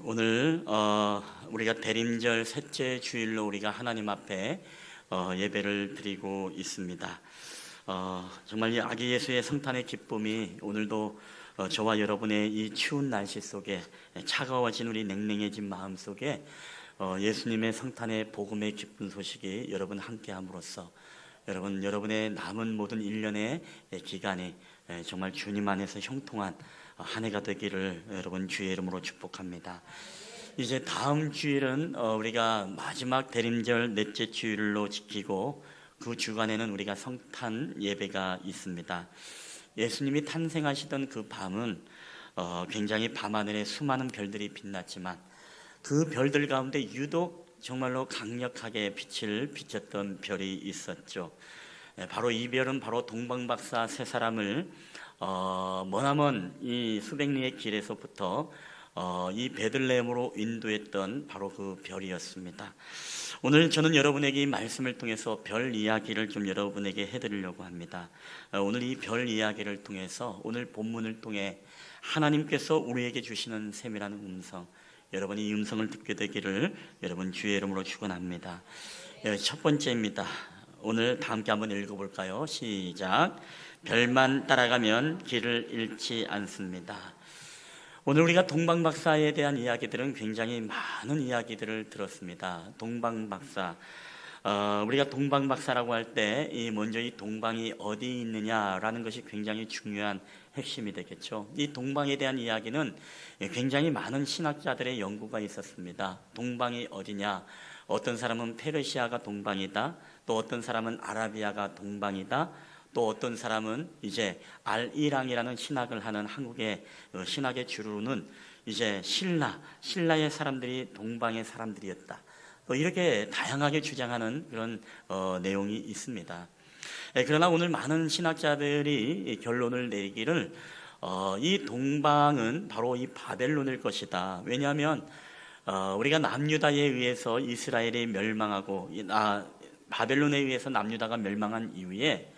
오늘 우리가 대림절 셋째 주일로 우리가 하나님 앞에 예배를 드리고 있습니다. 정말 이 아기 예수의 성탄의 기쁨이 오늘도 저와 여러분의 이 추운 날씨 속에 차가워진 우리 냉랭해진 마음 속에 예수님의 성탄의 복음의 기쁜 소식이 여러분 함께함으로써 여러분의 남은 모든 1년의 기간이 정말 주님 안에서 형통한 한 해가 되기를 여러분 주의 이름으로 축복합니다. 이제 다음 주일은 우리가 마지막 대림절 넷째 주일로 지키고 그 주간에는 우리가 성탄 예배가 있습니다. 예수님이 탄생하시던 그 밤은 굉장히 밤하늘에 수많은 별들이 빛났지만 그 별들 가운데 유독 정말로 강력하게 빛을 비췄던 별이 있었죠. 바로 이 별은 바로 동방박사 세 사람을 머나먼 이 수백 리의 길에서부터 이 베들레헴으로 인도했던 바로 그 별이었습니다. 오늘 저는 여러분에게 이 말씀을 통해서 별 이야기를 좀 여러분에게 해드리려고 합니다. 오늘 이 별 이야기를 통해서 오늘 본문을 통해 하나님께서 우리에게 주시는 세밀한 음성, 여러분이 이 음성을 듣게 되기를 여러분 주의 이름으로 축원합니다. 첫 번째입니다. 오늘 다 함께 한번 읽어볼까요? 시작. 별만 따라가면 길을 잃지 않습니다. 오늘 우리가 동방박사에 대한 이야기들은 굉장히 많은 이야기들을 들었습니다. 동방박사, 우리가 동방박사라고 할 때 먼저 이 동방이 어디 있느냐라는 것이 굉장히 중요한 핵심이 되겠죠. 이 동방에 대한 이야기는 굉장히 많은 신학자들의 연구가 있었습니다. 동방이 어디냐? 어떤 사람은 페르시아가 동방이다. 또 어떤 사람은 아라비아가 동방이다. 또 어떤 사람은 이제 알이랑이라는 신학을 하는 한국의 신학의 주류는 이제 신라의 사람들이 동방의 사람들이었다. 또 이렇게 다양하게 주장하는 그런 내용이 있습니다. 그러나 오늘 많은 신학자들이 결론을 내리기를 이 동방은 바로 이 바벨론일 것이다. 왜냐하면 우리가 남유다에 의해서 이스라엘이 멸망하고 바벨론에 의해서 남유다가 멸망한 이후에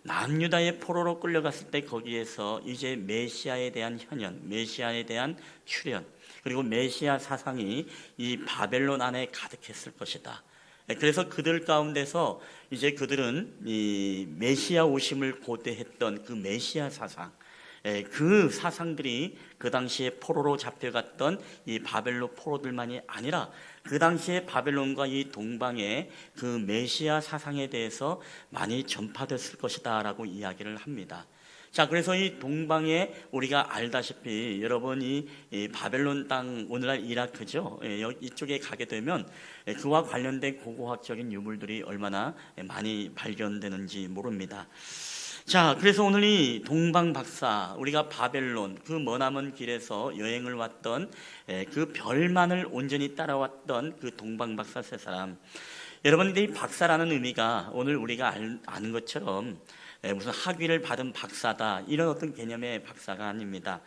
남유다의 포로로 끌려갔을 때 거기에서 이제 메시아에 대한 현현, 메시아에 대한 출현, 그리고 메시아 사상이 이 바벨론 안에 가득했을 것이다. 그래서 그들 가운데서 이제 그들은 이 메시아 오심을 고대했던 그 메시아 사상, 그 사상들이 그 당시에 포로로 잡혀갔던 이 바벨론 포로들만이 아니라 그 당시에 바벨론과 이 동방의 그 메시아 사상에 대해서 많이 전파됐을 것이다 라고 이야기를 합니다. 자, 그래서 이 동방에 우리가 알다시피 여러분이 이 바벨론 땅, 오늘날 이라크죠. 이쪽에 가게 되면 그와 관련된 고고학적인 유물들이 얼마나 많이 발견되는지 모릅니다. 자, 그래서 오늘 이 동방박사, 우리가 바벨론 그 머나먼 길에서 여행을 왔던 그 별만을 온전히 따라왔던 그 동방박사 세 사람, 여러분들 이 박사라는 의미가 오늘 우리가 아는 것처럼 무슨 학위를 받은 박사다 이런 어떤 개념의 박사가 아닙니다.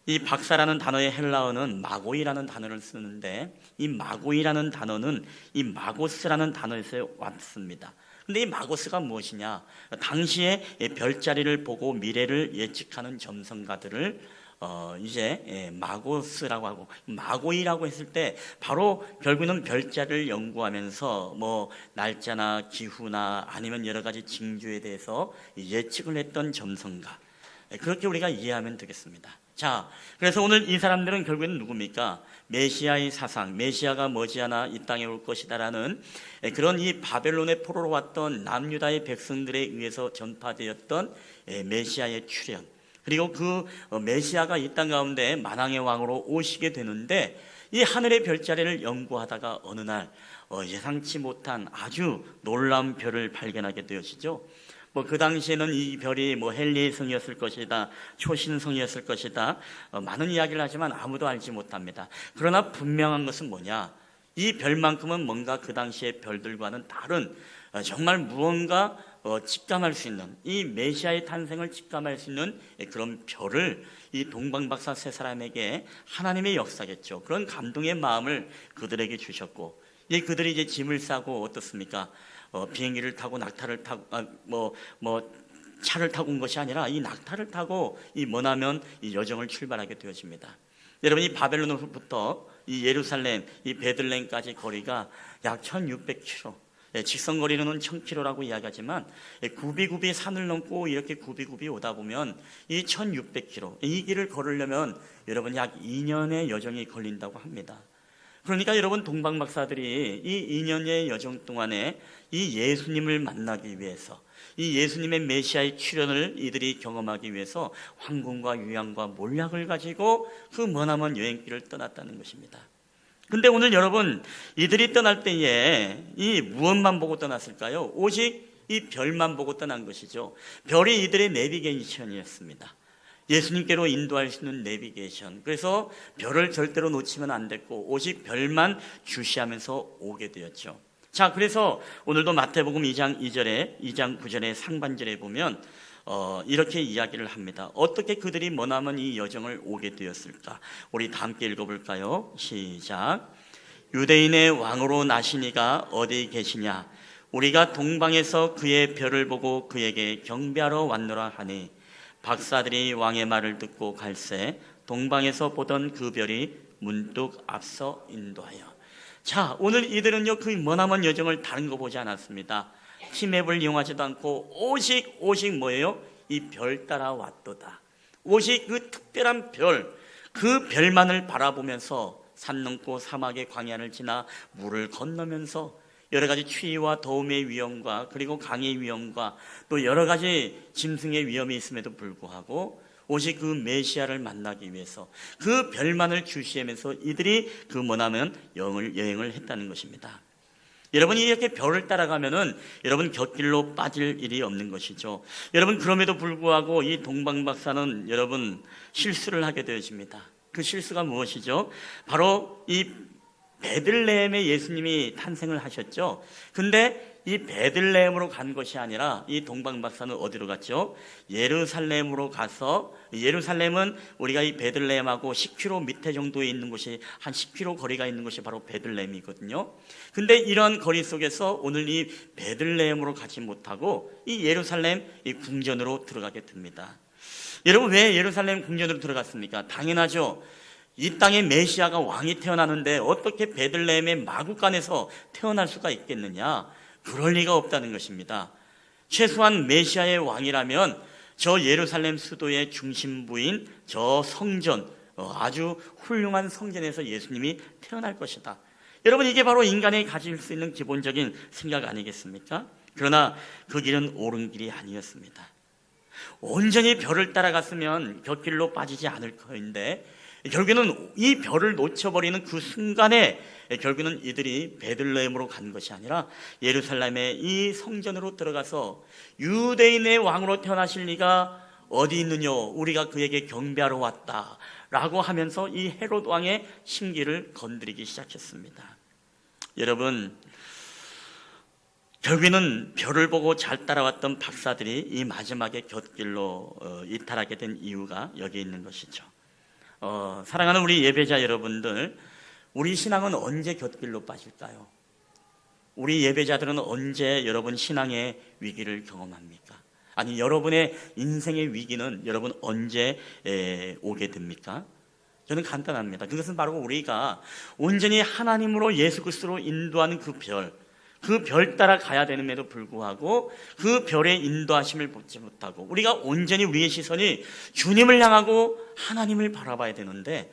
이 박사라는 단어의 헬라어는 마고이라는 단어를 쓰는데 이 마고이라는 단어는 이 마고스라는 단어에서 왔습니다. 근데 이 마고스가 무엇이냐? 당시에 별자리를 보고 미래를 예측하는 점성가들을 이제 마고스라고 하고, 마고이라고 했을 때 바로 결국은 별자리를 연구하면서 뭐 날짜나 기후나 아니면 여러 가지 징조에 대해서 예측을 했던 점성가, 그렇게 우리가 이해하면 되겠습니다. 자, 그래서 오늘 이 사람들은 결국에는 누굽니까? 메시아의 사상, 메시아가 머지않아 이 땅에 올 것이다라는 그런 이 바벨론의 포로로 왔던 남유다의 백성들에 의해서 전파되었던 메시아의 출현, 그리고 그 메시아가 이 땅 가운데 만왕의 왕으로 오시게 되는데 이 하늘의 별자리를 연구하다가 어느 날 예상치 못한 아주 놀라운 별을 발견하게 되어지죠. 그 당시에는 이 별이 헬리의 성이었을 것이다, 초신성이었을 것이다, 많은 이야기를 하지만 아무도 알지 못합니다. 그러나 분명한 것은 뭐냐? 이 별만큼은 뭔가 그 당시의 별들과는 다른 정말 무언가 직감할 수 있는, 이 메시아의 탄생을 직감할 수 있는 그런 별을 이 동방박사 세 사람에게 하나님의 역사겠죠. 그런 감동의 마음을 그들에게 주셨고, 그들이 이제 짐을 싸고 어떻습니까? 비행기를 타고 낙타를 타고 차를 타고 온 것이 아니라 이 낙타를 타고 이 머나먼 이 여정을 출발하게 되어집니다. 여러분, 이 바벨론으로부터 이 예루살렘, 이 베들레헴까지 거리가 약 1600km, 직선 거리로는 1000km라고 이야기하지만 굽이굽이 산을 넘고 이렇게 굽이굽이 오다 보면 이 1600km, 이 길을 걸으려면 여러분 약 2년의 여정이 걸린다고 합니다. 그러니까 여러분, 동방 박사들이 이 2년의 여정 동안에 이 예수님을 만나기 위해서, 이 예수님의 메시아의 출현을 이들이 경험하기 위해서 황금과 유향과 몰약을 가지고 그 머나먼 여행길을 떠났다는 것입니다. 근데 오늘 여러분, 이들이 떠날 때에 이 무엇만 보고 떠났을까요? 오직 이 별만 보고 떠난 것이죠. 별이 이들의 내비게이션이었습니다. 예수님께로 인도할 수 있는 내비게이션. 그래서 별을 절대로 놓치면 안 됐고 오직 별만 주시하면서 오게 되었죠. 자, 그래서 오늘도 마태복음 2장 2절에 2장 9절의 상반절에 보면 이렇게 이야기를 합니다. 어떻게 그들이 머나먼 이 여정을 오게 되었을까? 우리 다 함께 읽어볼까요? 시작. 유대인의 왕으로 나시니가 어디 계시냐? 우리가 동방에서 그의 별을 보고 그에게 경배하러 왔노라 하니 박사들이 왕의 말을 듣고 갈새 동방에서 보던 그 별이 문득 앞서 인도하여. 자, 오늘 이들은요 그 머나먼 여정을 다른 거 보지 않았습니다. 티맵을 이용하지도 않고 오직 뭐예요? 이 별 따라 왔도다. 오직 그 특별한 별, 그 별만을 바라보면서 산 넘고 사막의 광야를 지나 물을 건너면서 여러 가지 추위와 더움의 위험과 그리고 강의 위험과 또 여러 가지 짐승의 위험이 있음에도 불구하고 오직 그 메시아를 만나기 위해서 그 별만을 주시하면서 이들이 그 머나먼 여행을 했다는 것입니다. 여러분이 이렇게 별을 따라가면은 여러분 곁길로 빠질 일이 없는 것이죠. 여러분, 그럼에도 불구하고 이 동방박사는 여러분 실수를 하게 되어집니다. 그 실수가 무엇이죠? 바로 이 베들레헴에 예수님이 탄생을 하셨죠. 근데 이 베들레헴으로 간 것이 아니라 이 동방박사는 어디로 갔죠? 예루살렘으로 가서, 예루살렘은 우리가 이 베들레헴하고 10km 밑에 정도에 있는 곳이, 한 10km 거리가 있는 곳이 바로 베들레헴이거든요. 근데 이런 거리 속에서 오늘 이 베들레헴으로 가지 못하고 이 예루살렘 이 궁전으로 들어가게 됩니다. 여러분, 왜 예루살렘 궁전으로 들어갔습니까? 당연하죠. 이 땅에 메시아가 왕이 태어나는데 어떻게 베들레헴의 마구간에서 태어날 수가 있겠느냐? 그럴 리가 없다는 것입니다. 최소한 메시아의 왕이라면 저 예루살렘 수도의 중심부인 저 성전, 아주 훌륭한 성전에서 예수님이 태어날 것이다. 여러분, 이게 바로 인간이 가질 수 있는 기본적인 생각 아니겠습니까? 그러나 그 길은 옳은 길이 아니었습니다. 온전히 별을 따라갔으면 곁길로 빠지지 않을 터인데 결국에는 이 별을 놓쳐버리는 그 순간에 결국에는 이들이 베들레헴으로 간 것이 아니라 예루살렘의 이 성전으로 들어가서 유대인의 왕으로 태어나실 리가 어디 있느냐, 우리가 그에게 경배하러 왔다 라고 하면서 이 헤롯 왕의 심기를 건드리기 시작했습니다. 여러분, 결국에는 별을 보고 잘 따라왔던 박사들이 이 마지막에 곁길로 이탈하게 된 이유가 여기 있는 것이죠. 사랑하는 우리 예배자 여러분들, 우리 신앙은 언제 곁길로 빠질까요? 우리 예배자들은 언제 여러분 신앙의 위기를 경험합니까? 아니, 여러분의 인생의 위기는 여러분 언제 오게 됩니까? 저는 간단합니다. 그것은 바로 우리가 온전히 하나님으로 예수 그리스도로 인도하는 그 별 따라 가야 되는데도 불구하고 그 별의 인도하심을 받지 못하고 우리가 온전히 우리의 시선이 주님을 향하고 하나님을 바라봐야 되는데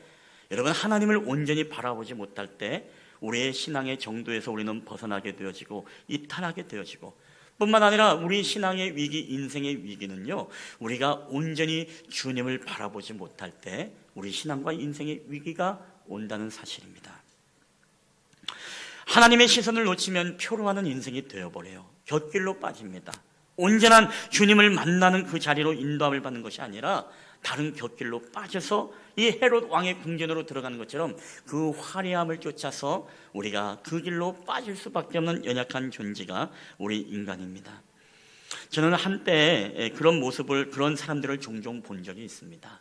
여러분, 하나님을 온전히 바라보지 못할 때 우리의 신앙의 정도에서 우리는 벗어나게 되어지고 이탈하게 되어지고, 뿐만 아니라 우리 신앙의 위기, 인생의 위기는요, 우리가 온전히 주님을 바라보지 못할 때 우리 신앙과 인생의 위기가 온다는 사실입니다. 하나님의 시선을 놓치면 표로하는 인생이 되어버려요. 곁길로 빠집니다. 온전한 주님을 만나는 그 자리로 인도함을 받는 것이 아니라 다른 곁길로 빠져서 이 헤롯 왕의 궁전으로 들어가는 것처럼 그 화려함을 쫓아서 우리가 그 길로 빠질 수밖에 없는 연약한 존재가 우리 인간입니다. 저는 한때 그런 모습을, 그런 사람들을 종종 본 적이 있습니다.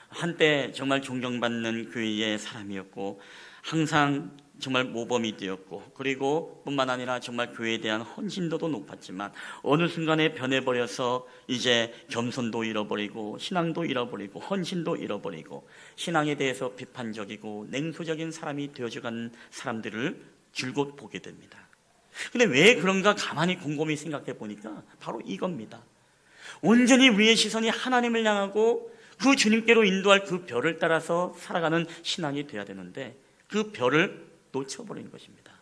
한때 정말 존경받는 교회의 사람이었고 항상 정말 모범이 되었고, 그리고 뿐만 아니라 정말 교회에 대한 헌신도도 높았지만 어느 순간에 변해버려서 이제 겸손도 잃어버리고 신앙도 잃어버리고 헌신도 잃어버리고 신앙에 대해서 비판적이고 냉소적인 사람이 되어져간 사람들을 줄곧 보게 됩니다. 근데 왜 그런가 가만히 곰곰이 생각해 보니까 바로 이겁니다. 온전히 우리의 시선이 하나님을 향하고 그 주님께로 인도할 그 별을 따라서 살아가는 신앙이 돼야 되는데 그 별을 놓쳐버린 것입니다.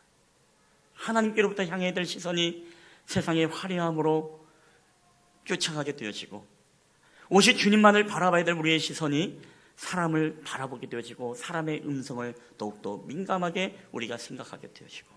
하나님께로부터 향해야 될 시선이 세상의 화려함으로 쫓아가게 되어지고 오직 주님만을 바라봐야 될 우리의 시선이 사람을 바라보게 되어지고 사람의 음성을 더욱더 민감하게 우리가 생각하게 되어지고,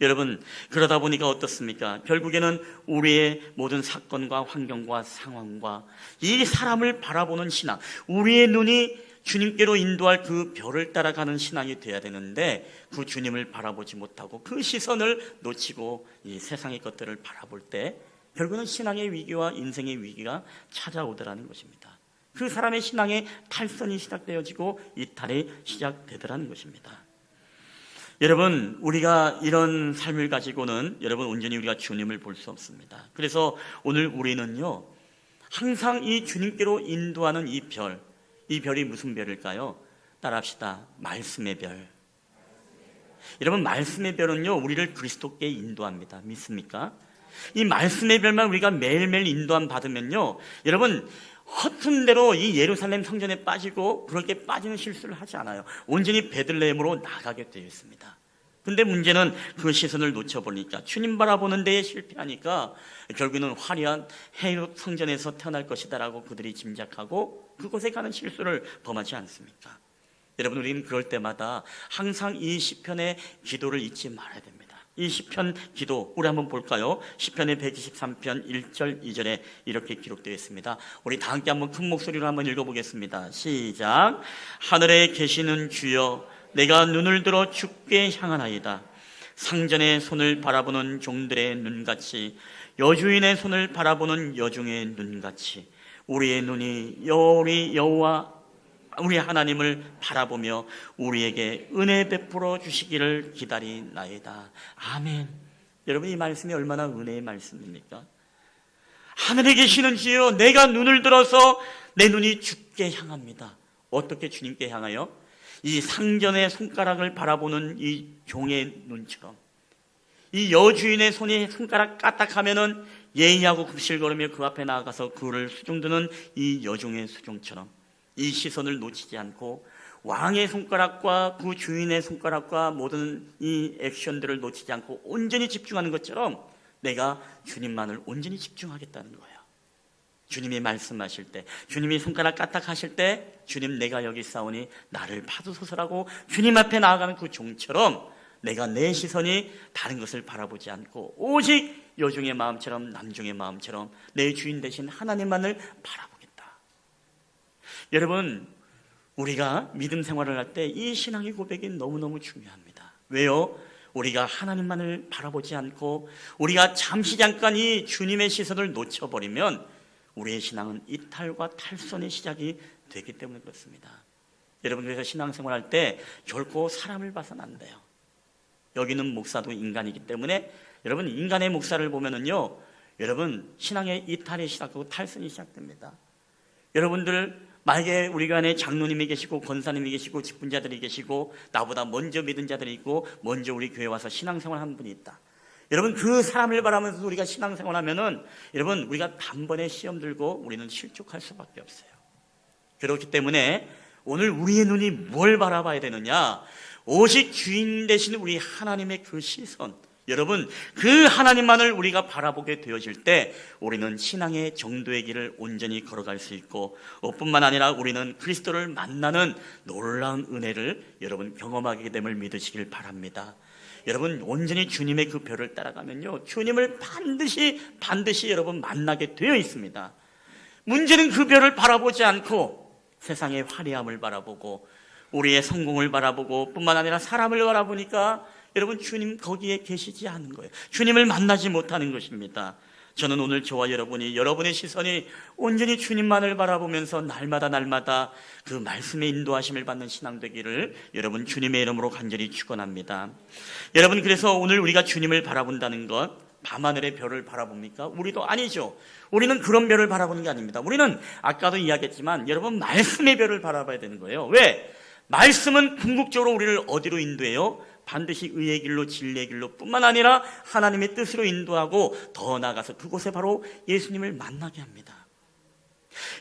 여러분 그러다 보니까 어떻습니까? 결국에는 우리의 모든 사건과 환경과 상황과 이 사람을 바라보는 신앙, 우리의 눈이 주님께로 인도할 그 별을 따라가는 신앙이 돼야 되는데 그 주님을 바라보지 못하고 그 시선을 놓치고 이 세상의 것들을 바라볼 때 결국은 신앙의 위기와 인생의 위기가 찾아오더라는 것입니다. 그 사람의 신앙의 탈선이 시작되어지고 이탈이 시작되더라는 것입니다. 여러분 우리가 이런 삶을 가지고는 여러분 온전히 우리가 주님을 볼 수 없습니다. 그래서 오늘 우리는요 항상 이 주님께로 인도하는 이 별이 무슨 별일까요? 따라합시다. 말씀의 별. 여러분 말씀의 별은요 우리를 그리스도께 인도합니다. 믿습니까? 이 말씀의 별만 우리가 매일매일 인도함 받으면요 여러분 허튼 대로 이 예루살렘 성전에 빠지고 그렇게 빠지는 실수를 하지 않아요. 온전히 베들레헴으로 나가게 되어 있습니다. 근데 문제는 그 시선을 놓쳐보니까 주님 바라보는 데에 실패하니까 결국에는 화려한 헤롯 성전에서 태어날 것이다라고 그들이 짐작하고 그곳에 가는 실수를 범하지 않습니까? 여러분 우리는 그럴 때마다 항상 이 시편의 기도를 잊지 말아야 됩니다. 이 시편 기도 우리 한번 볼까요? 시편의 123편 1절 2절에 이렇게 기록되어 있습니다. 우리 다 함께 한번 큰 목소리로 한번 읽어보겠습니다. 시작. 하늘에 계시는 주여 내가 눈을 들어 주께 향하나이다. 상전의 손을 바라보는 종들의 눈같이 여주인의 손을 바라보는 여종의 눈같이 우리의 눈이 우리 여호와 우리 하나님을 바라보며 우리에게 은혜 베풀어 주시기를 기다리나이다. 아멘. 여러분 이 말씀이 얼마나 은혜의 말씀입니까? 하늘에 계시는 주여 내가 눈을 들어서 내 눈이 주께 향합니다. 어떻게 주님께 향하여? 이 상전의 손가락을 바라보는 이 종의 눈처럼 이 여주인의 손이 손가락 까딱하면은 예의하고 급실거리며 그 앞에 나아가서 그를 수종드는 이 여종의 수종처럼 이 시선을 놓치지 않고 왕의 손가락과 그 주인의 손가락과 모든 이 액션들을 놓치지 않고 온전히 집중하는 것처럼 내가 주님만을 온전히 집중하겠다는 거예요. 주님이 말씀하실 때, 주님이 손가락 까딱하실 때 주님 내가 여기 있사오니 나를 받으소서라고 주님 앞에 나아가는 그 종처럼 내가 내 시선이 다른 것을 바라보지 않고 오직 여종의 마음처럼 남종의 마음처럼 내 주인 되신 하나님만을 바라보겠다. 여러분 우리가 믿음 생활을 할 때 이 신앙의 고백이 너무너무 중요합니다. 왜요? 우리가 하나님만을 바라보지 않고 우리가 잠깐 이 주님의 시선을 놓쳐버리면 우리의 신앙은 이탈과 탈선의 시작이 되기 때문에 그렇습니다. 여러분 그래서 신앙생활할 때 결코 사람을 봐서는 안 돼요. 여기는 목사도 인간이기 때문에 여러분 인간의 목사를 보면은요 여러분 신앙의 이탈이 시작하고 탈선이 시작됩니다. 여러분들 만약에 우리 안에 장로님이 계시고 권사님이 계시고 직분자들이 계시고 나보다 먼저 믿은 자들이 있고 먼저 우리 교회 와서 신앙생활 하는 분이 있다. 여러분 그 사람을 바라면서 우리가 신앙생활 하면은 여러분 우리가 단번에 시험 들고 우리는 실족할 수밖에 없어요. 그렇기 때문에 오늘 우리의 눈이 뭘 바라봐야 되느냐? 오직 주인 되신 우리 하나님의 그 시선, 여러분 그 하나님만을 우리가 바라보게 되어질 때 우리는 신앙의 정도의 길을 온전히 걸어갈 수 있고 뿐만 아니라 우리는 그리스도를 만나는 놀라운 은혜를 여러분 경험하게 됨을 믿으시길 바랍니다. 여러분 온전히 주님의 그 별을 따라가면요 주님을 반드시 여러분 만나게 되어 있습니다. 문제는 그 별을 바라보지 않고 세상의 화려함을 바라보고 우리의 성공을 바라보고 뿐만 아니라 사람을 바라보니까 여러분 주님 거기에 계시지 않은 거예요. 주님을 만나지 못하는 것입니다. 저는 오늘 저와 여러분의 시선이 온전히 주님만을 바라보면서 날마다 그 말씀의 인도하심을 받는 신앙 되기를 여러분 주님의 이름으로 간절히 축원합니다. 여러분, 그래서 오늘 우리가 주님을 바라본다는 것, 밤하늘의 별을 바라봅니까? 우리도 아니죠. 우리는 그런 별을 바라보는 게 아닙니다. 우리는 아까도 이야기했지만 여러분, 말씀의 별을 바라봐야 되는 거예요. 왜? 말씀은 궁극적으로 우리를 어디로 인도해요? 반드시 의의 길로, 진리의 길로 뿐만 아니라 하나님의 뜻으로 인도하고 더 나아가서 그곳에 바로 예수님을 만나게 합니다.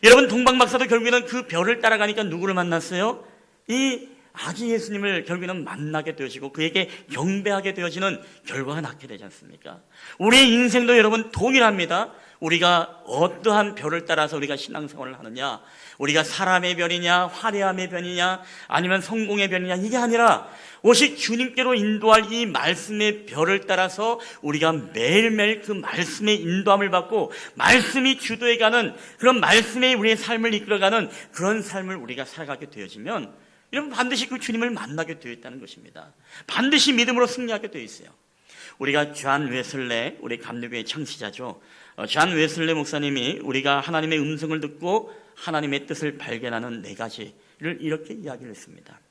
여러분, 동방박사도 결국에는 그 별을 따라가니까 누구를 만났어요? 이 아기 예수님을 결국에는 만나게 되어지고 그에게 경배하게 되어지는 결과가 낳게 되지 않습니까? 우리의 인생도 여러분 동일합니다. 우리가 어떠한 별을 따라서 우리가 신앙생활을 하느냐, 우리가 사람의 별이냐, 화려함의 별이냐, 아니면 성공의 별이냐, 이게 아니라 오직 주님께로 인도할 이 말씀의 별을 따라서 우리가 매일매일 그 말씀의 인도함을 받고 말씀이 주도해가는 그런 말씀에 우리의 삶을 이끌어가는 그런 삶을 우리가 살아가게 되어지면 여러분, 반드시 그 주님을 만나게 되어 있다는 것입니다. 반드시 믿음으로 승리하게 되어 있어요. 우리가 존 웨슬레, 우리 감리교의 창시자죠. 존 웨슬레 목사님이 우리가 하나님의 음성을 듣고 하나님의 뜻을 발견하는 4가지를 이렇게 이야기를 했습니다.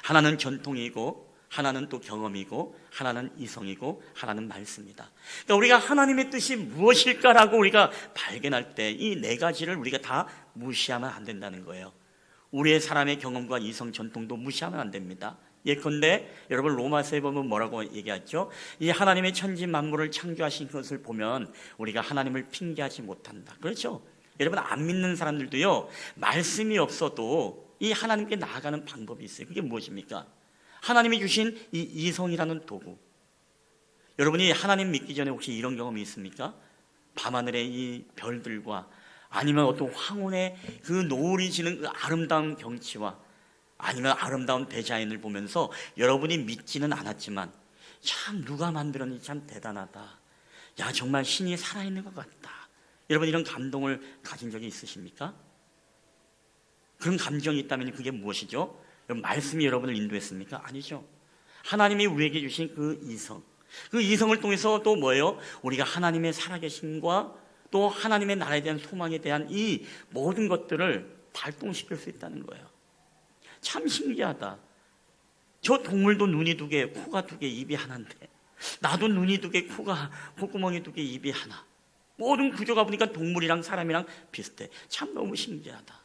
하나는 전통이고, 하나는 또 경험이고, 하나는 이성이고, 하나는 말씀이다. 그러니까 우리가 하나님의 뜻이 무엇일까라고 우리가 발견할 때 이 4가지를 우리가 다 무시하면 안 된다는 거예요. 우리의 사람의 경험과 이성, 전통도 무시하면 안 됩니다. 예컨대 여러분, 로마서에 보면 뭐라고 얘기하죠? 이 하나님의 천지 만물을 창조하신 것을 보면 우리가 하나님을 핑계하지 못한다. 그렇죠? 여러분, 안 믿는 사람들도요, 말씀이 없어도 이 하나님께 나아가는 방법이 있어요. 그게 무엇입니까? 하나님이 주신 이 이성이라는 도구. 여러분이 하나님 믿기 전에 혹시 이런 경험이 있습니까? 밤하늘의 이 별들과 아니면 어떤 황혼의 그 노을이 지는 그 아름다운 경치와 아니면 아름다운 대자연을 보면서 여러분이 믿지는 않았지만 참 누가 만들었는지 참 대단하다. 야, 정말 신이 살아있는 것 같다. 여러분, 이런 감동을 가진 적이 있으십니까? 그런 감정이 있다면 그게 무엇이죠? 여러분, 말씀이 여러분을 인도했습니까? 아니죠. 하나님이 우리에게 주신 그 이성, 그 이성을 통해서 또 뭐예요? 우리가 하나님의 살아계심과 또 하나님의 나라에 대한 소망에 대한 이 모든 것들을 발동시킬 수 있다는 거예요. 참 신기하다. 저 동물도 눈이 2개, 코가 2개, 입이 하나인데 나도 눈이 2개, 콧구멍이 2개, 입이 하나. 모든 구조가 보니까 동물이랑 사람이랑 비슷해. 참 너무 신기하다.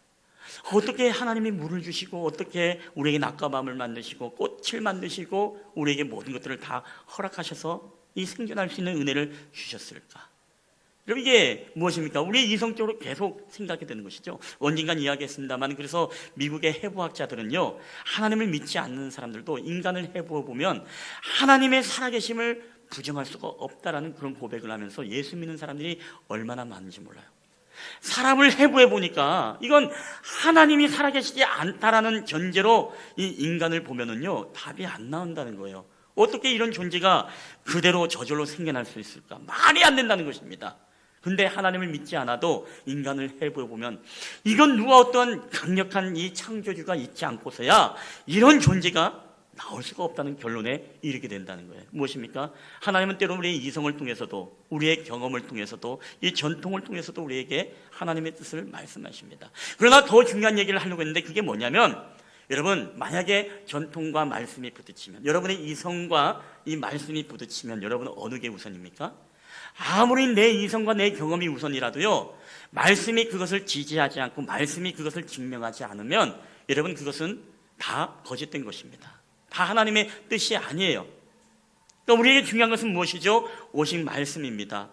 어떻게 하나님이 물을 주시고 어떻게 우리에게 낮과 밤을 만드시고 꽃을 만드시고 우리에게 모든 것들을 다 허락하셔서 이 생존할 수 있는 은혜를 주셨을까? 여러분, 이게 무엇입니까? 우리 이성적으로 계속 생각하게 되는 것이죠. 언젠간 이야기했습니다만, 그래서 미국의 해부학자들은요, 하나님을 믿지 않는 사람들도 인간을 해부해 보면 하나님의 살아계심을 부정할 수가 없다라는 그런 고백을 하면서 예수 믿는 사람들이 얼마나 많은지 몰라요. 사람을 해부해 보니까 이건 하나님이 살아계시지 않다라는 전제로 이 인간을 보면은요, 답이 안 나온다는 거예요. 어떻게 이런 존재가 그대로 저절로 생겨날 수 있을까? 말이 안 된다는 것입니다. 근데 하나님을 믿지 않아도 인간을 해부해 보면 이건 누가 어떤 강력한 이 창조주가 있지 않고서야 이런 존재가 나올 수가 없다는 결론에 이르게 된다는 거예요. 무엇입니까? 하나님은 때로 우리의 이성을 통해서도, 우리의 경험을 통해서도, 이 전통을 통해서도 우리에게 하나님의 뜻을 말씀하십니다. 그러나 더 중요한 얘기를 하려고 했는데 그게 뭐냐면, 여러분, 만약에 전통과 말씀이 부딪히면, 여러분의 이성과 이 말씀이 부딪히면 여러분은 어느 게 우선입니까? 아무리 내 이성과 내 경험이 우선이라도요, 말씀이 그것을 지지하지 않고 말씀이 그것을 증명하지 않으면 여러분, 그것은 다 거짓된 것입니다. 다 하나님의 뜻이 아니에요. 그러니까 우리에게 중요한 것은 무엇이죠? 오직 말씀입니다.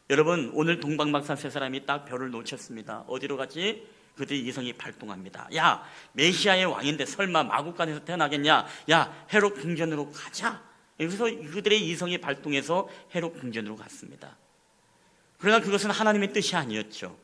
여러분, 오늘 동방박사 3사람이 딱 별을 놓쳤습니다. 어디로 가지? 그들의 이성이 발동합니다. 야, 메시아의 왕인데 설마 마국간에서 태어나겠냐? 야, 헤롯 궁전으로 가자. 그래서 그들의 이성이 발동해서 헤롯 궁전으로 갔습니다. 그러나 그것은 하나님의 뜻이 아니었죠.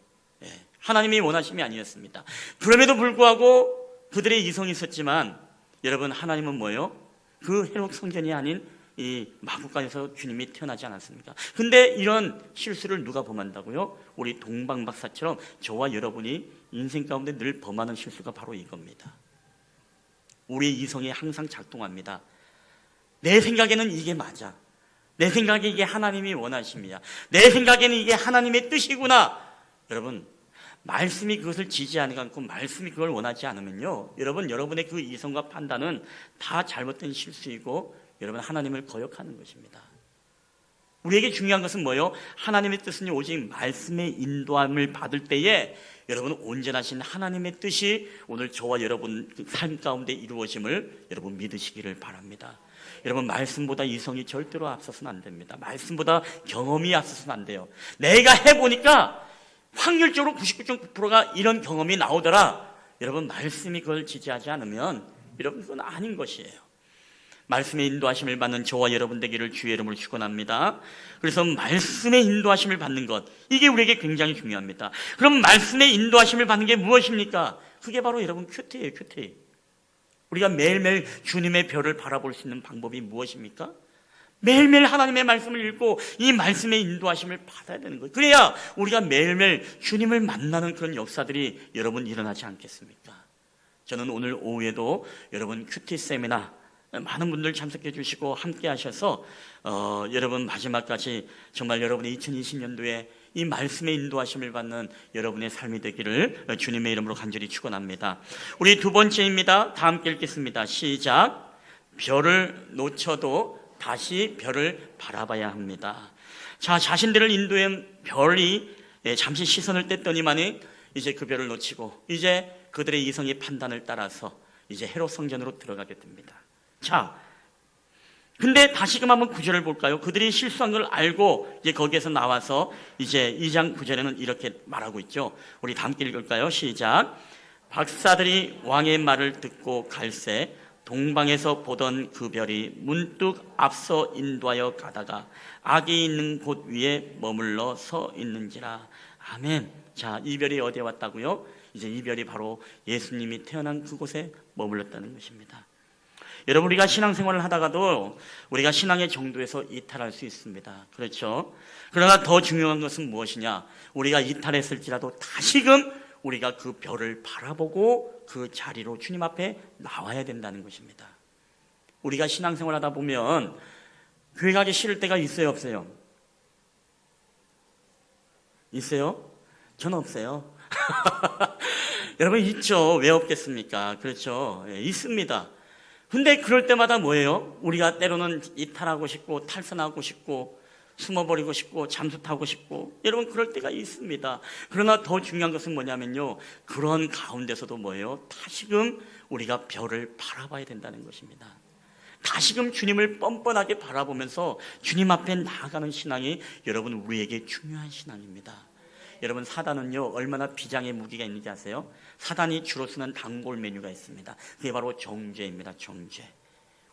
하나님이 원하심이 아니었습니다. 그럼에도 불구하고 그들의 이성이 있었지만 여러분, 하나님은 뭐예요? 그 헤롯 성전이 아닌 이 마국간에서 주님이 태어나지 않았습니까? 근데 이런 실수를 누가 범한다고요? 우리 동방박사처럼 저와 여러분이 인생 가운데 늘 범하는 실수가 바로 이겁니다. 우리의 이성이 항상 작동합니다. 내 생각에는 이게 맞아. 내 생각에 이게 하나님이 원하심이야. 내 생각에는 이게 하나님의 뜻이구나. 여러분, 말씀이 그것을 지지하지 않고 말씀이 그걸 원하지 않으면요, 여러분의 그 이성과 판단은 다 잘못된 실수이고 여러분 하나님을 거역하는 것입니다. 우리에게 중요한 것은 뭐예요? 하나님의 뜻은 오직 말씀의 인도함을 받을 때에 여러분 온전하신 하나님의 뜻이 오늘 저와 여러분 삶 가운데 이루어짐을 여러분 믿으시기를 바랍니다. 여러분, 말씀보다 이성이 절대로 앞서서는 안 됩니다. 말씀보다 경험이 앞서서는 안 돼요. 내가 해보니까 확률적으로 99.9%가 이런 경험이 나오더라. 여러분, 말씀이 그걸 지지하지 않으면 여러분 그건 아닌 것이에요. 말씀의 인도하심을 받는 저와 여러분 되기를 주의 이름으로 축원합니다. 그래서 말씀의 인도하심을 받는 것, 이게 우리에게 굉장히 중요합니다. 그럼 말씀의 인도하심을 받는 게 무엇입니까? 그게 바로 여러분 큐티예요. 큐티. 우리가 매일매일 주님의 별을 바라볼 수 있는 방법이 무엇입니까? 매일매일 하나님의 말씀을 읽고 이 말씀의 인도하심을 받아야 되는 거예요. 그래야 우리가 매일매일 주님을 만나는 그런 역사들이 여러분 일어나지 않겠습니까? 저는 오늘 오후에도 여러분 큐티 세미나 많은 분들 참석해 주시고 함께 하셔서 여러분 마지막까지 정말 여러분의 2020년도에 이 말씀의 인도하심을 받는 여러분의 삶이 되기를 주님의 이름으로 간절히 축원합니다. 우리 두 번째입니다. 다 함께 읽겠습니다. 시작. 별을 놓쳐도 다시 별을 바라봐야 합니다. 자, 자신들을 인도한 별이 잠시 시선을 뗐더니만이 이제 그 별을 놓치고 이제 그들의 이성의 판단을 따라서 이제 헤롯 성전으로 들어가게 됩니다. 자, 근데 다시금 한번 9절을 볼까요? 그들이 실수한 걸 알고 이제 거기에서 나와서 이제 2장 9절에는 이렇게 말하고 있죠. 우리 다 함께 읽을까요? 시작. 박사들이 왕의 말을 듣고 갈새 동방에서 보던 그 별이 문득 앞서 인도하여 가다가 악이 있는 곳 위에 머물러 서 있는지라. 아멘. 자, 이 별이 어디에 왔다고요? 이제 이 별이 바로 예수님이 태어난 그곳에 머물렀다는 것입니다. 여러분, 우리가 신앙생활을 하다가도 우리가 신앙의 정도에서 이탈할 수 있습니다. 그렇죠? 그러나 더 중요한 것은 무엇이냐? 우리가 이탈했을지라도 다시금 우리가 그 별을 바라보고 그 자리로 주님 앞에 나와야 된다는 것입니다. 우리가 신앙생활 하다 보면 교회 가기 싫을 때가 있어요, 없어요? 있어요? 저는 없어요. 여러분 있죠. 왜 없겠습니까? 그렇죠. 있습니다. 근데 그럴 때마다 뭐예요? 우리가 때로는 이탈하고 싶고 탈선하고 싶고 숨어버리고 싶고 잠수 타고 싶고 여러분 그럴 때가 있습니다. 그러나 더 중요한 것은 뭐냐면요, 그런 가운데서도 뭐예요? 다시금 우리가 별을 바라봐야 된다는 것입니다. 다시금 주님을 뻔뻔하게 바라보면서 주님 앞에 나아가는 신앙이 여러분 우리에게 중요한 신앙입니다. 여러분, 사단은요 얼마나 비장의 무기가 있는지 아세요? 사단이 주로 쓰는 단골 메뉴가 있습니다. 그게 바로 정죄입니다. 정죄.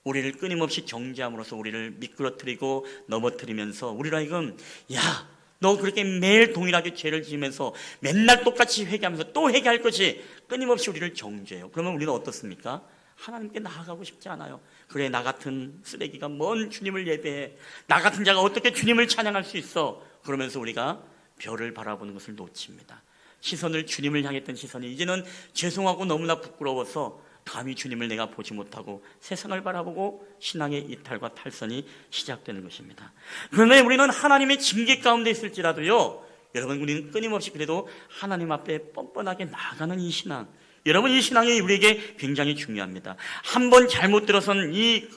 우리를 끊임없이 정죄함으로써 우리를 미끄러뜨리고 넘어뜨리면서 우리로 하여금 야, 너 그렇게 매일 동일하게 죄를 지으면서 맨날 똑같이 회개하면서 또 회개할 것이 끊임없이 우리를 정죄해요. 그러면 우리는 어떻습니까? 하나님께 나아가고 싶지 않아요. 그래, 나 같은 쓰레기가 뭔 주님을 예배해, 나 같은 자가 어떻게 주님을 찬양할 수 있어. 그러면서 우리가 별을 바라보는 것을 놓칩니다. 시선을 주님을 향했던 시선이 이제는 죄송하고 너무나 부끄러워서 감히 주님을 내가 보지 못하고 세상을 바라보고 신앙의 이탈과 탈선이 시작되는 것입니다. 그런데 우리는 하나님의 징계 가운데 있을지라도요, 여러분 우리는 끊임없이 그래도 하나님 앞에 뻔뻔하게 나아가는 이 신앙, 여러분 이 신앙이 우리에게 굉장히 중요합니다. 한번 잘못 들어선 이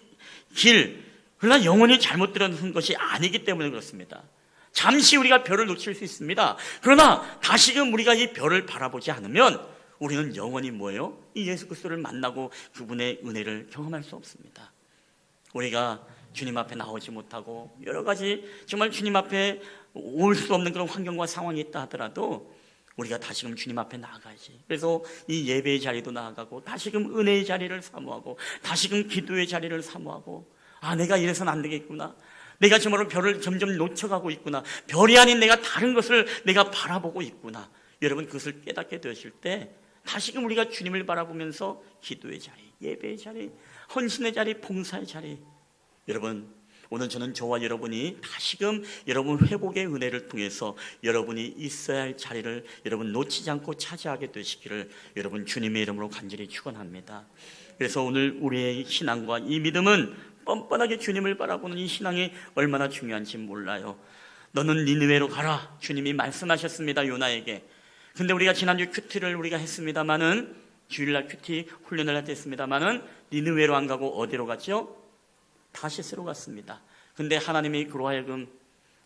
길, 그러나 영원히 잘못 들어선 것이 아니기 때문에 그렇습니다. 잠시 우리가 별을 놓칠 수 있습니다. 그러나 다시금 우리가 이 별을 바라보지 않으면 우리는 영원히 뭐예요? 이 예수 그리스도를 만나고 그분의 은혜를 경험할 수 없습니다. 우리가 주님 앞에 나오지 못하고 여러 가지 정말 주님 앞에 올 수 없는 그런 환경과 상황이 있다 하더라도 우리가 다시금 주님 앞에 나아가야지. 그래서 이 예배의 자리도 나아가고 다시금 은혜의 자리를 사모하고 다시금 기도의 자리를 사모하고, 아, 내가 이래서는 안 되겠구나, 내가 정말로 별을 점점 놓쳐가고 있구나, 별이 아닌 내가 다른 것을 내가 바라보고 있구나, 여러분 그것을 깨닫게 되실 때 다시금 우리가 주님을 바라보면서 기도의 자리, 예배의 자리, 헌신의 자리, 봉사의 자리, 여러분 오늘 저는 저와 여러분이 다시금 여러분 회복의 은혜를 통해서 여러분이 있어야 할 자리를 여러분 놓치지 않고 차지하게 되시기를 여러분 주님의 이름으로 간절히 축원합니다. 그래서 오늘 우리의 신앙과 이 믿음은 뻔뻔하게 주님을 바라보는 이 신앙이 얼마나 중요한지 몰라요. 너는 니느웨로 가라, 주님이 말씀하셨습니다, 요나에게. 근데 우리가 지난주 큐티를 우리가 했습니다마는, 주일날 큐티 훈련을 할 때 했습니다마는, 니느웨로 안 가고 어디로 갔죠? 다시스로 갔습니다. 근데 하나님이 그로 하여금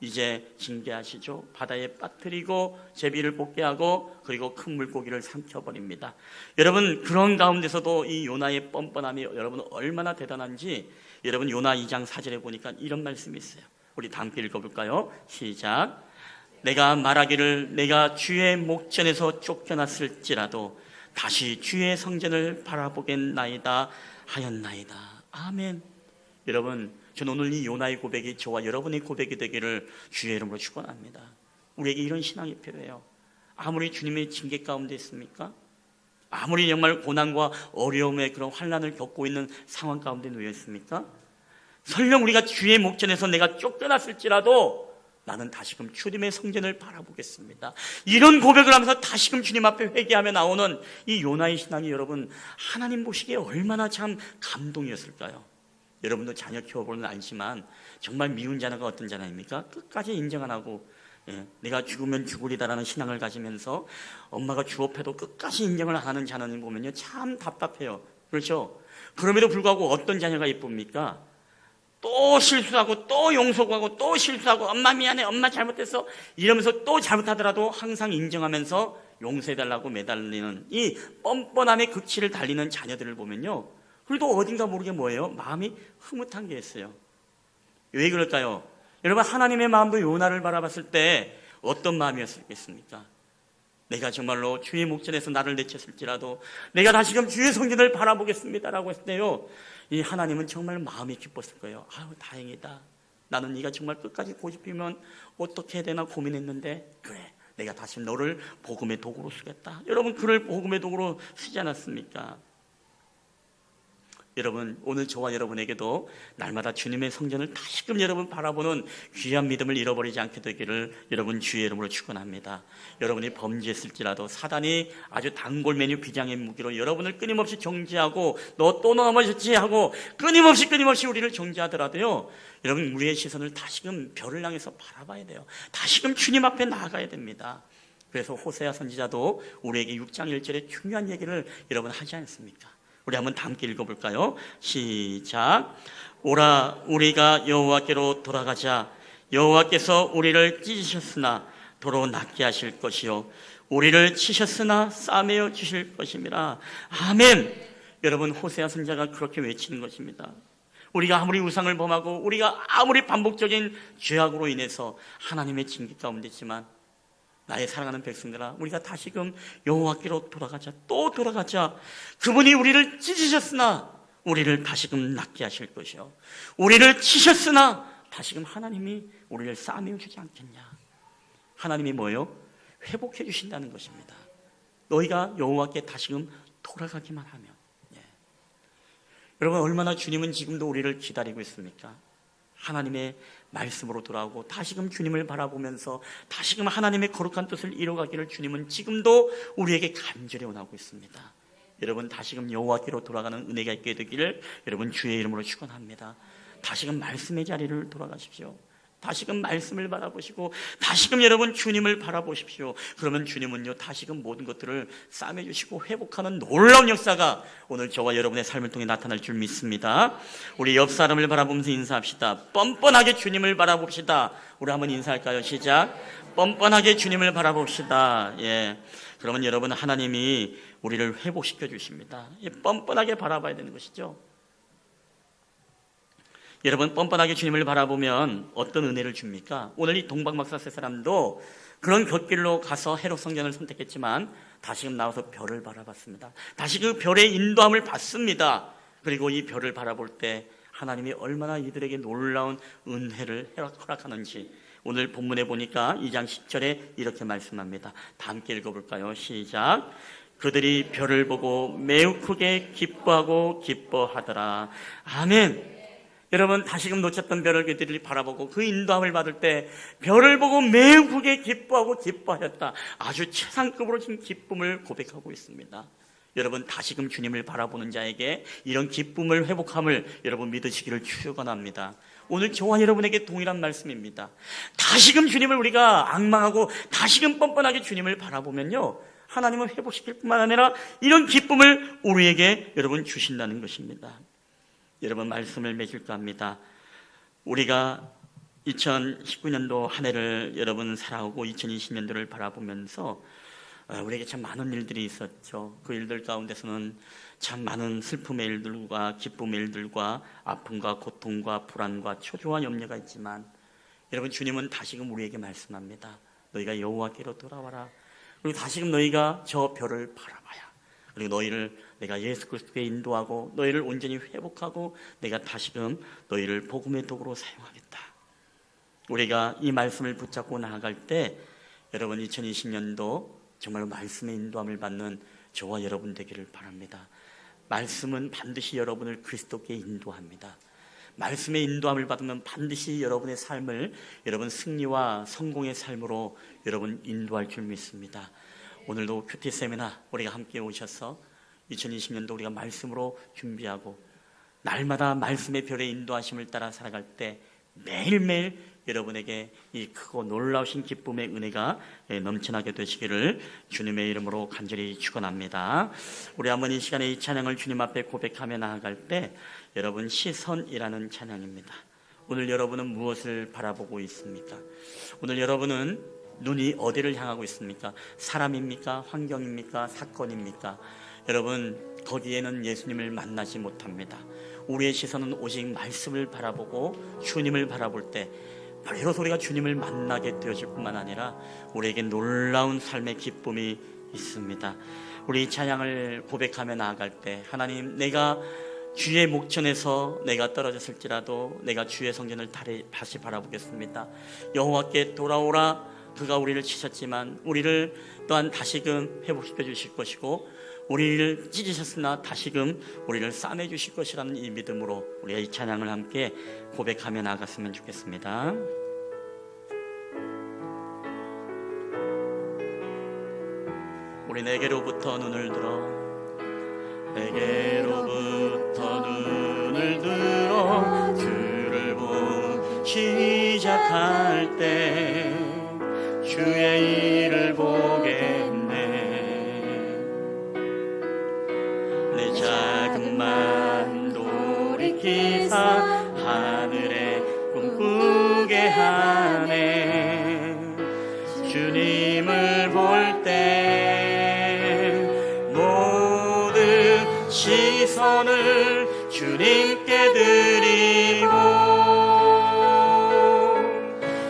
이제 징계하시죠. 바다에 빠뜨리고 제비를 뽑게 하고 그리고 큰 물고기를 삼켜버립니다. 여러분, 그런 가운데서도 이 요나의 뻔뻔함이 여러분 얼마나 대단한지, 여러분 요나 2장 4절에 보니까 이런 말씀이 있어요. 우리 다 함께 읽어볼까요? 시작. 내가 말하기를 내가 주의 목전에서 쫓겨났을지라도 다시 주의 성전을 바라보겠나이다 하였나이다. 아멘. 여러분, 저는 오늘 이 요나의 고백이 저와 여러분의 고백이 되기를 주의 이름으로 축원합니다. 우리에게 이런 신앙이 필요해요. 아무리 주님의 징계 가운데 있습니까? 아무리 정말 고난과 어려움의 그런 환난을 겪고 있는 상황 가운데 놓여 있습니까? 설령 우리가 주의 목전에서 내가 쫓겨났을지라도 나는 다시금 주님의 성전을 바라보겠습니다. 이런 고백을 하면서 다시금 주님 앞에 회개하며 나오는 이 요나의 신앙이 여러분 하나님 보시기에 얼마나 참 감동이었을까요? 여러분도 자녀 키워보는 알지만 정말 미운 자녀가 어떤 자녀입니까? 끝까지 인정 안 하고 내가 죽으면 죽으리다라는 신앙을 가지면서 엄마가 주업해도 끝까지 인정을 안 하는 자녀님 보면요 참 답답해요. 그렇죠? 그럼에도 불구하고 어떤 자녀가 이쁩니까? 또 실수하고 또 용서하고 또 실수하고 엄마 미안해, 엄마 잘못했어 이러면서 또 잘못하더라도 항상 인정하면서 용서해달라고 매달리는 이 뻔뻔함의 극치를 달리는 자녀들을 보면요, 그래도 어딘가 모르게 뭐예요? 마음이 흐뭇한 게 있어요. 왜 그럴까요? 여러분, 하나님의 마음도 요나를 바라봤을 때 어떤 마음이었겠습니까? 내가 정말로 주의 목전에서 나를 내쳤을지라도 내가 다시금 주의 성전을 바라보겠습니다라고 했을 때요, 이 하나님은 정말 마음이 기뻤을 거예요. 아유, 다행이다. 나는 네가 정말 끝까지 고집피면 어떻게 해야 되나 고민했는데 그래, 내가 다시 너를 복음의 도구로 쓰겠다. 여러분, 그를 복음의 도구로 쓰지 않았습니까? 여러분, 오늘 저와 여러분에게도 날마다 주님의 성전을 다시금 여러분 바라보는 귀한 믿음을 잃어버리지 않게 되기를 여러분 주의 이름으로 축원합니다. 여러분이 범죄했을지라도 사단이 아주 단골메뉴 비장의 무기로 여러분을 끊임없이 정죄하고 너 또 넘어졌지 하고 끊임없이 우리를 정죄하더라도요, 여러분 우리의 시선을 다시금 별을 향해서 바라봐야 돼요. 다시금 주님 앞에 나아가야 됩니다. 그래서 호세아 선지자도 우리에게 6장 1절에 중요한 얘기를 여러분 하지 않습니까? 우리 한번 다 함께 읽어볼까요? 시작. 오라, 우리가 여호와께로 돌아가자. 여호와께서 우리를 찢으셨으나 도로 낫게 하실 것이요 우리를 치셨으나 싸매어 주실 것임이라. 아멘. 여러분, 호세아 선지자가 그렇게 외치는 것입니다. 우리가 아무리 우상을 범하고 우리가 아무리 반복적인 죄악으로 인해서 하나님의 징계 가운데 있지만 나의 사랑하는 백성들아, 우리가 다시금 여호와께로 돌아가자. 또 돌아가자. 그분이 우리를 찢으셨으나 우리를 다시금 낫게 하실 것이요 우리를 치셨으나 다시금 하나님이 우리를 싸매어 주지 않겠냐. 하나님이 뭐예요? 회복해 주신다는 것입니다. 너희가 여호와께 다시금 돌아가기만 하면. 여러분, 얼마나 주님은 지금도 우리를 기다리고 있습니까? 하나님의 말씀으로 돌아오고 다시금 주님을 바라보면서 다시금 하나님의 거룩한 뜻을 이뤄가기를 주님은 지금도 우리에게 간절히 원하고 있습니다. 여러분, 다시금 여호와께로 돌아가는 은혜가 있게 되기를 여러분 주의 이름으로 축원합니다. 다시금 말씀의 자리를 돌아가십시오. 다시금 말씀을 바라보시고 다시금 여러분 주님을 바라보십시오. 그러면 주님은요 다시금 모든 것들을 싸매주시고 회복하는 놀라운 역사가 오늘 저와 여러분의 삶을 통해 나타날 줄 믿습니다. 우리 옆 사람을 바라보면서 인사합시다. 뻔뻔하게 주님을 바라봅시다. 우리 한번 인사할까요? 시작. 뻔뻔하게 주님을 바라봅시다. 그러면 여러분, 하나님이 우리를 회복시켜 주십니다. 뻔뻔하게 바라봐야 되는 것이죠. 여러분, 뻔뻔하게 주님을 바라보면 어떤 은혜를 줍니까? 오늘 이 동방박사 세 사람도 그런 곁길로 가서 헤롯 성전을 선택했지만 다시금 나와서 별을 바라봤습니다. 다시 그 별의 인도함을 받습니다. 그리고 이 별을 바라볼 때 하나님이 얼마나 이들에게 놀라운 은혜를 허락하는지 오늘 본문에 보니까 2장 10절에 이렇게 말씀합니다. 다 함께 읽어볼까요? 시작. 그들이 별을 보고 매우 크게 기뻐하고 기뻐하더라. 아멘. 여러분, 다시금 놓쳤던 별을 그들이 바라보고 그 인도함을 받을 때 별을 보고 매우 크게 기뻐하고 기뻐하였다. 아주 최상급으로 지금 기쁨을 고백하고 있습니다. 여러분 다시금 주님을 바라보는 자에게 이런 기쁨을 회복함을 여러분 믿으시기를 축원합니다. 오늘 저와 여러분에게 동일한 말씀입니다. 다시금 주님을 우리가 앙망하고 다시금 뻔뻔하게 주님을 바라보면요, 하나님은 회복시킬 뿐만 아니라 이런 기쁨을 우리에게 여러분 주신다는 것입니다. 여러분 말씀을 맺을까 합니다. 우리가 2019년도 한 해를 여러분 살아오고 2020년도를 바라보면서 우리에게 참 많은 일들이 있었죠. 그 일들 가운데서는 참 많은 슬픔의 일들과 기쁨의 일들과 아픔과 고통과 불안과 초조와 염려가 있지만 여러분 주님은 다시금 우리에게 말씀합니다. 너희가 여호와께로 돌아와라. 그리고 다시금 너희가 저 별을 바라봐야, 그리고 너희를 내가 예수 그리스도에 인도하고 너희를 온전히 회복하고 내가 다시금 너희를 복음의 도구로 사용하겠다. 우리가 이 말씀을 붙잡고 나아갈 때 여러분 2020년도 정말 말씀의 인도함을 받는 저와 여러분 되기를 바랍니다. 말씀은 반드시 여러분을 그리스도께 인도합니다. 말씀의 인도함을 받으면 반드시 여러분의 삶을 여러분 승리와 성공의 삶으로 여러분 인도할 줄 믿습니다. 오늘도 큐티 세미나 우리가 함께 오셔서 2020년도 우리가 말씀으로 준비하고 날마다 말씀의 별의 인도하심을 따라 살아갈 때 매일매일 여러분에게 이 크고 놀라우신 기쁨의 은혜가 넘쳐나게 되시기를 주님의 이름으로 간절히 축원합니다. 우리 한번 이 시간에 이 찬양을 주님 앞에 고백하며 나아갈 때 여러분 시선이라는 찬양입니다. 오늘 여러분은 무엇을 바라보고 있습니까? 오늘 여러분은 눈이 어디를 향하고 있습니까? 사람입니까? 환경입니까? 사건입니까? 여러분 거기에는 예수님을 만나지 못합니다. 우리의 시선은 오직 말씀을 바라보고 주님을 바라볼 때 비로소 우리가 주님을 만나게 되어질 뿐만 아니라 우리에게 놀라운 삶의 기쁨이 있습니다. 우리 이 찬양을 고백하며 나아갈 때 하나님, 내가 주의 목전에서 내가 떨어졌을지라도 내가 주의 성전을 다시 바라보겠습니다. 여호와께 돌아오라. 그가 우리를 치셨지만 우리를 또한 다시금 회복시켜 주실 것이고 우리를 찢으셨으나 다시금 우리를 싸매 주실 것이라는 이 믿음으로 우리가 이 찬양을 함께 고백하며 나아갔으면 좋겠습니다. 우리 내게로부터 눈을 들어, 내게로부터 눈을 들어 주를 보기 시작할 때 주의 일을 보겠네. 내 작은 맘 돌이키사 하늘에 꿈꾸게 하네. 주님을 볼 때 모든 시선을 주님께 드리고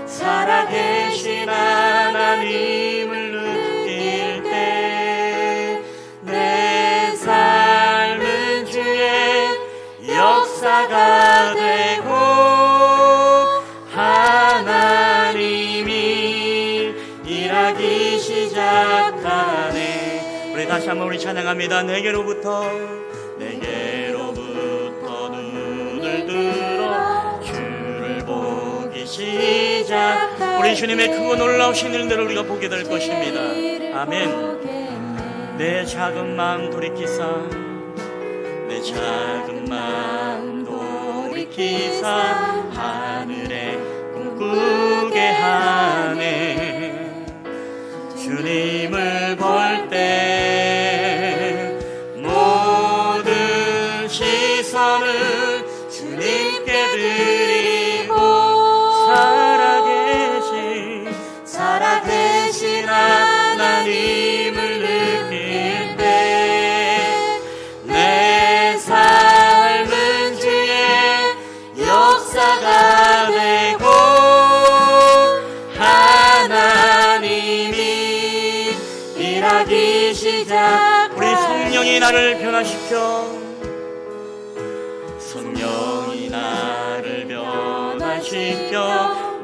살아계신 하나님을 느낄 때 내 삶은 주의 역사가 되고 하나님이 일하기 시작하네. 우리 다시 한번 우리 찬양합니다. 내게로부터 눈을 들어 주를 보기 시작. 우리 주님의 크고 놀라우신 일들을 우리가 보게 될 것입니다. 아멘. 내 작은 마음 돌이키사, 내 작은 마음 돌이키사 하늘에 꿈꾸게 하네. 주님을 볼 때 모든 시선을 주님께 드리고 살아계신 하나님을 느낄 때 내 삶은 주의 역사가 되고 하나님이 일하기 시작. 우리 성령이 나를 변화시켜, 성령이 나를 변화시켜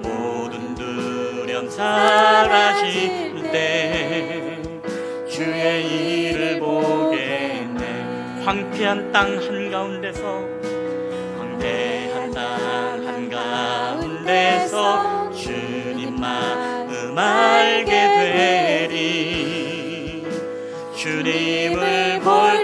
모든 두려움 사라질 때 주의 일을 보겠네. 황폐한 땅 한가운데서, 황폐한 땅 한가운데서 주님 마음 알게 되리. 주님을 볼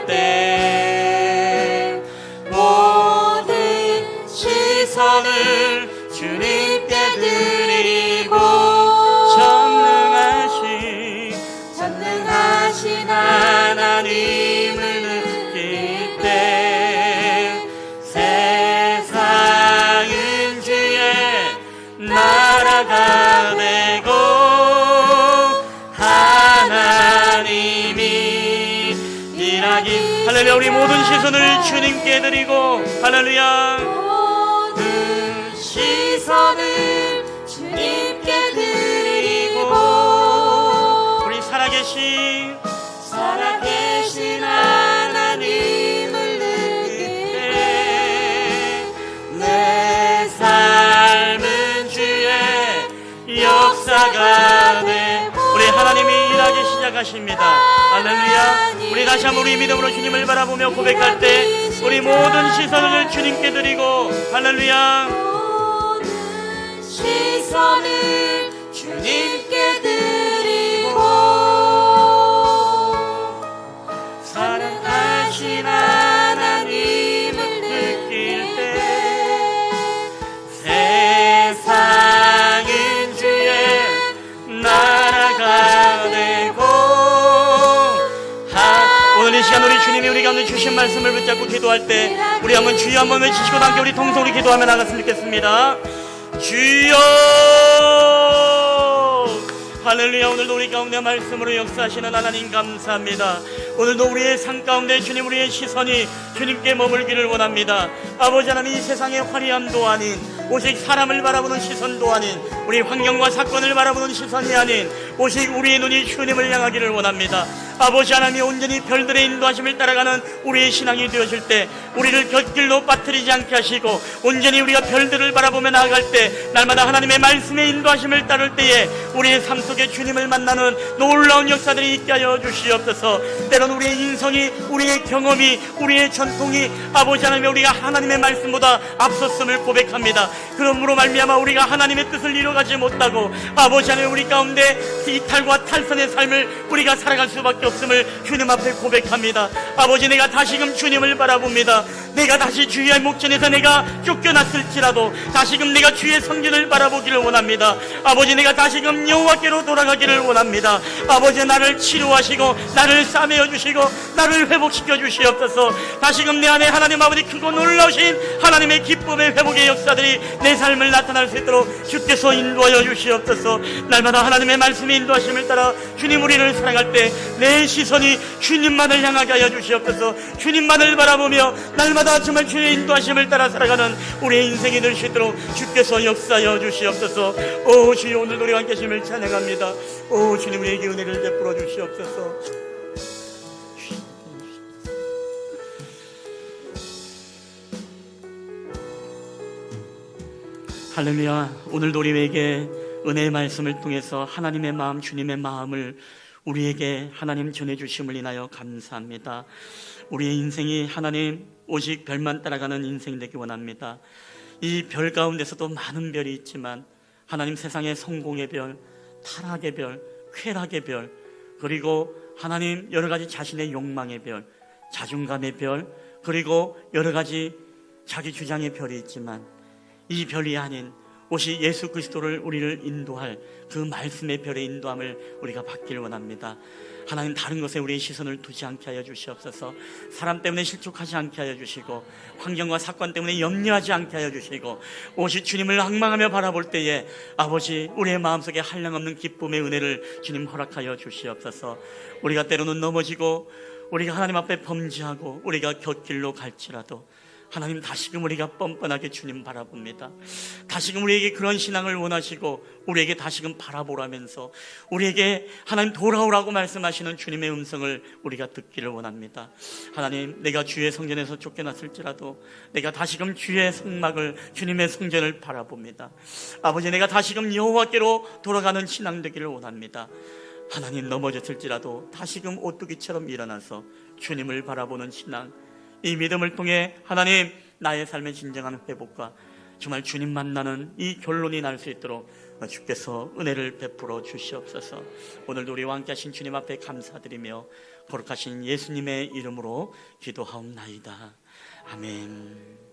주님께 드리고 전능하신 하나님을 느낄 때 세상은 주의 나라가 되고 하나님이 일하기. 할렐루야. 우리 모든 시선을 주님께 드리고, 할렐루야, 모든 시선을 주님께 드리고 우리 살아계신 하나님을 느낄 때 내 삶은 주의 역사가 돼. 우리 하나님이 일하기 시작하십니다. 할렐루야. 우리 다시 한번 우리 믿음으로 주님을 바라보며 고백할 때 우리 모든 시선을 주님께 드리고, 할렐루야, 모든 시선을 주님께 드리고 사랑하신 하나님을 느낄 때 세상은 주의 나라가 되고 오늘 이 시간 우리 주님이 우리 가운데 주신 말씀을 붙잡고 기도할 때 우리 한번 주여 한번 외치시고 함께 우리 통성으로 기도하며 나갔으면 좋겠습니다. 주여, 할렐루야. 오늘도 우리 가운데 말씀으로 역사하시는 하나님 감사합니다. 오늘도 우리의 삶 가운데 주님, 우리의 시선이 주님께 머물기를 원합니다. 아버지 하나님, 이 세상의 화려함도 아닌, 오직 사람을 바라보는 시선도 아닌, 우리 환경과 사건을 바라보는 시선이 아닌 오직 우리의 눈이 주님을 향하기를 원합니다. 아버지 하나님이 온전히 별들의 인도하심을 따라가는 우리의 신앙이 되어질 때 우리를 곁길로 빠뜨리지 않게 하시고, 온전히 우리가 별들을 바라보며 나아갈 때 날마다 하나님의 말씀의 인도하심을 따를 때에 우리의 삶 속에 주님을 만나는 놀라운 역사들이 있게 하여 주시옵소서. 때론 우리의 인성이, 우리의 경험이, 우리의 전통이 아버지 하나님, 우리가 하나님의 말씀보다 앞섰음을 고백합니다. 그러므로 말미암아 우리가 하나님의 뜻을 이뤄가지 못하고 아버지 하나님, 우리 가운데 이탈과 탈선의 삶을 우리가 살아갈 수밖에 없음을 주님 앞에 고백합니다. 아버지, 내가 다시금 주님을 바라봅니다. 내가 다시 주의 목전에서 내가 쫓겨났을지라도 다시금 내가 주의 성전을 바라보기를 원합니다. 아버지, 내가 다시금 여호와께로 돌아가기를 원합니다. 아버지, 나를 치료하시고 나를 싸매어 주시고 나를 회복시켜 주시옵소서. 다시금 내 안에 하나님 아버지 크고 놀라우신 하나님의 기쁨의 회복의 역사들이 내 삶을 나타날 수 있도록 주께서 인도하여 주시옵소서. 날마다 하나님의 말씀의 인도하심을 따라 주님 우리를 사랑할 때 내 시선이 주님만을 향하게 하여 주시옵소서. 주님만을 바라보며 날마다 정말 주의 인도하심을 따라 살아가는 우리의 인생이 될 수 있도록 주께서 역사하여 주시옵소서. 오 주여, 오늘도 우리와 함께 하심을 찬양합니다. 오 주님, 우리에게 은혜를 베풀어 주시옵소서. 할렐루야. 오늘도 우리에게 은혜의 말씀을 통해서 하나님의 마음, 주님의 마음을 우리에게 하나님 전해주심을 인하여 감사합니다. 우리의 인생이 하나님 오직 별만 따라가는 인생 되기 원합니다. 이 별 가운데서도 많은 별이 있지만 하나님, 세상의 성공의 별, 타락의 별, 쾌락의 별, 그리고 하나님 여러 가지 자신의 욕망의 별, 자존감의 별, 그리고 여러 가지 자기 주장의 별이 있지만 이 별이 아닌 오직 예수 그리스도를 우리를 인도할 그 말씀의 별의 인도함을 우리가 받기를 원합니다. 하나님, 다른 것에 우리의 시선을 두지 않게 하여 주시옵소서. 사람 때문에 실족하지 않게 하여 주시고 환경과 사건 때문에 염려하지 않게 하여 주시고 오직 주님을 앙망하며 바라볼 때에 아버지, 우리의 마음속에 한량없는 기쁨의 은혜를 주님 허락하여 주시옵소서. 우리가 때로는 넘어지고 우리가 하나님 앞에 범죄하고 우리가 곁길로 갈지라도 하나님, 다시금 우리가 뻔뻔하게 주님 바라봅니다. 다시금 우리에게 그런 신앙을 원하시고 우리에게 다시금 바라보라면서 우리에게 하나님 돌아오라고 말씀하시는 주님의 음성을 우리가 듣기를 원합니다. 하나님, 내가 주의 성전에서 쫓겨났을지라도 내가 다시금 주의 성막을, 주님의 성전을 바라봅니다. 아버지, 내가 다시금 여호와께로 돌아가는 신앙 되기를 원합니다. 하나님, 넘어졌을지라도 다시금 오뚜기처럼 일어나서 주님을 바라보는 신앙, 이 믿음을 통해 하나님, 나의 삶의 진정한 회복과 정말 주님 만나는 이 결론이 날 수 있도록 주께서 은혜를 베풀어 주시옵소서. 오늘도 우리와 함께 하신 주님 앞에 감사드리며 거룩하신 예수님의 이름으로 기도하옵나이다. 아멘.